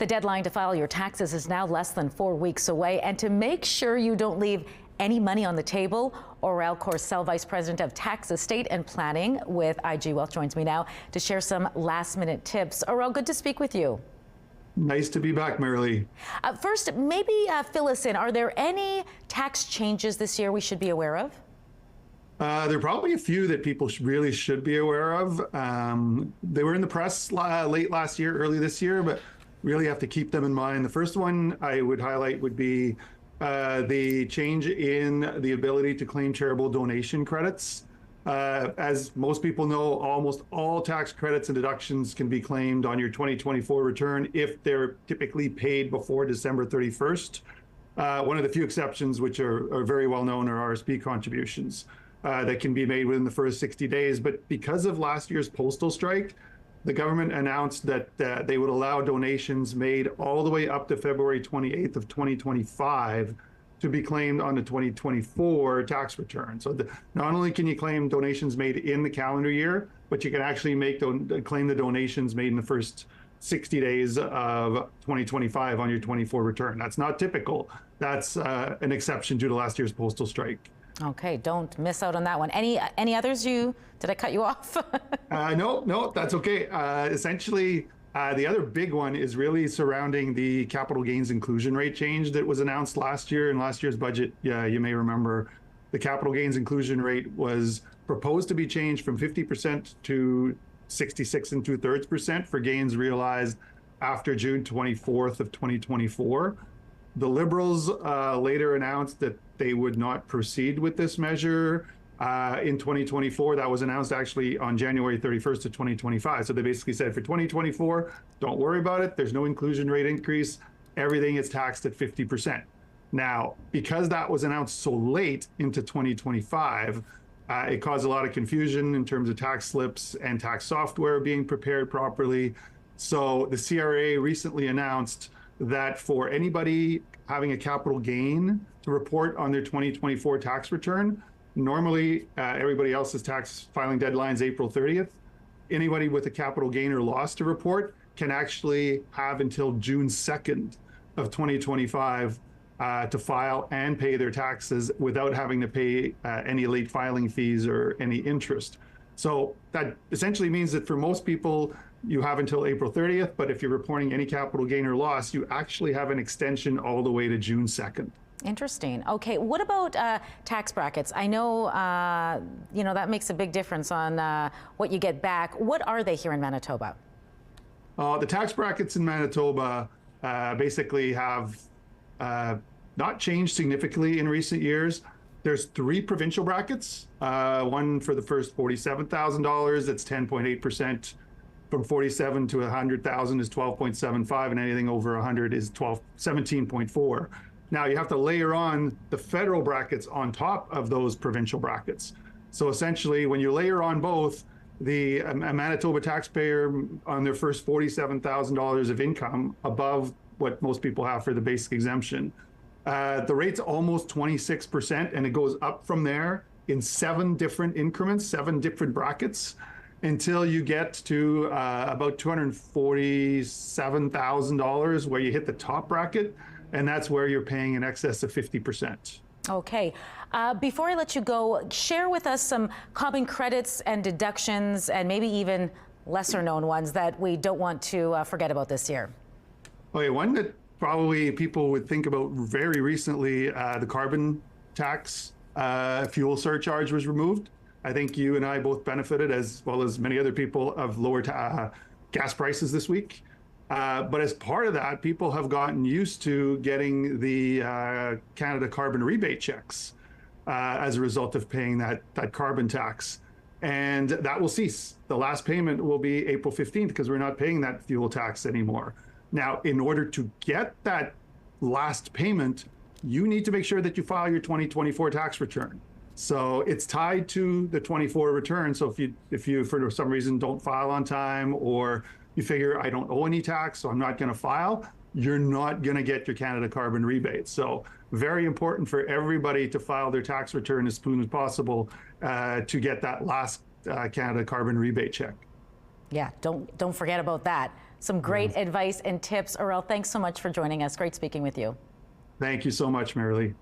The deadline to file your taxes is now less than 4 weeks away, and to make sure you don't leave any money on the table, Aurele Courcelles, Vice President of Tax, Estate and Planning with IG Wealth, joins me now to share some last-minute tips. Aurele, good to speak with you. Nice to be back, Maralee. First, maybe fill us in. Are there any tax changes this year we should be aware of? There are probably a few that people really should be aware of. They were in the press late last year, early this year, but really have to keep them in mind. The first one I would highlight would be the change in the ability to claim charitable donation credits. As most people know, almost all tax credits and deductions can be claimed on your 2024 return if they're typically paid before December 31st. One of the few exceptions, which are very well known, are RSP contributions that can be made within the first 60 days. But because of last year's postal strike, the government announced that they would allow donations made all the way up to February 28th of 2025 to be claimed on the 2024 tax return. So not only can you claim donations made in the calendar year, but you can actually claim the donations made in the first 60 days of 2025 on your 24 return. That's not typical. That's an exception due to last year's postal strike. Okay, don't miss out on that one. Any others? Did I cut you off? No, that's okay. Essentially, the other big one is really surrounding the capital gains inclusion rate change that was announced last year in last year's budget. Yeah, you may remember the capital gains inclusion rate was proposed to be changed from 50% to 66 2/3% for gains realized after June 24th of 2024. The Liberals later announced that they would not proceed with this measure in 2024. That was announced actually on January 31st of 2025. So they basically said for 2024, don't worry about it. There's no inclusion rate increase. Everything is taxed at 50%. Now, because that was announced so late into 2025, it caused a lot of confusion in terms of tax slips and tax software being prepared properly. So the CRA recently announced that for anybody having a capital gain to report on their 2024 tax return, normally everybody else's tax filing deadline is April 30th. Anybody with a capital gain or loss to report can actually have until June 2nd of 2025 to file and pay their taxes without having to pay any late filing fees or any interest. So that essentially means that for most people, you have until April 30th, but if you're reporting any capital gain or loss, you actually have an extension all the way to June 2nd. Interesting. Okay, what about tax brackets? I know, that makes a big difference on what you get back. What are they here in Manitoba? The tax brackets in Manitoba basically have not changed significantly in recent years. There's 3 provincial brackets. One for the first $47,000, that's 10.8%. From 47 to 100,000 is 12.75, and anything over 100 is 17.4. Now you have to layer on the federal brackets on top of those provincial brackets. So essentially, when you layer on both, a Manitoba taxpayer on their first $47,000 of income above what most people have for the basic exemption, the rate's almost 26%, and it goes up from there in 7 different increments, 7 different brackets, until you get to about $247,000 where you hit the top bracket, and that's where you're paying in excess of 50%. Okay. Before I let you go, share with us some common credits and deductions, and maybe even lesser known ones that we don't want to forget about this year. Okay, one that probably people would think about very recently, the carbon tax fuel surcharge was removed. I think you and I both benefited, as well as many other people, of lower gas prices this week. But as part of that, people have gotten used to getting the Canada carbon rebate checks as a result of paying that carbon tax. And that will cease. The last payment will be April 15th because we're not paying that fuel tax anymore. Now, in order to get that last payment, you need to make sure that you file your 2024 tax return. So it's tied to the 24 return. So if you for some reason don't file on time, or you figure I don't owe any tax, so I'm not going to file, you're not going to get your Canada carbon rebate. So very important for everybody to file their tax return as soon as possible to get that last Canada carbon rebate check. Yeah, don't forget about that. Some great advice and tips. Aurele, thanks so much for joining us. Great speaking with you. Thank you so much, Maralee.